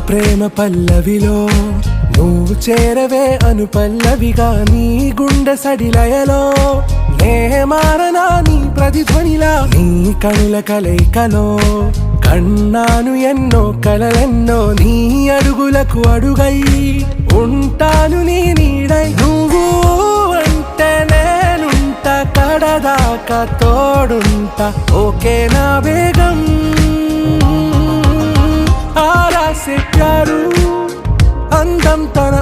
ప్రేమ పల్లవిలో నువ్వు చేరవే అను పల్లవిగా నీ గుండె సడిలయలో నే మారనా నీ ప్రతిధ్వనిలా నీ కనుల కలయికలో కన్నాను ఎన్నో కలలెన్నో నీ అడుగులకు అడుగై ఉంటాను నీ నీడై నువ్వు అంటే నేనుంట కడదాకా తోడుంటా ఓకే నా బేగం ఆరా से प्यारू అందం తన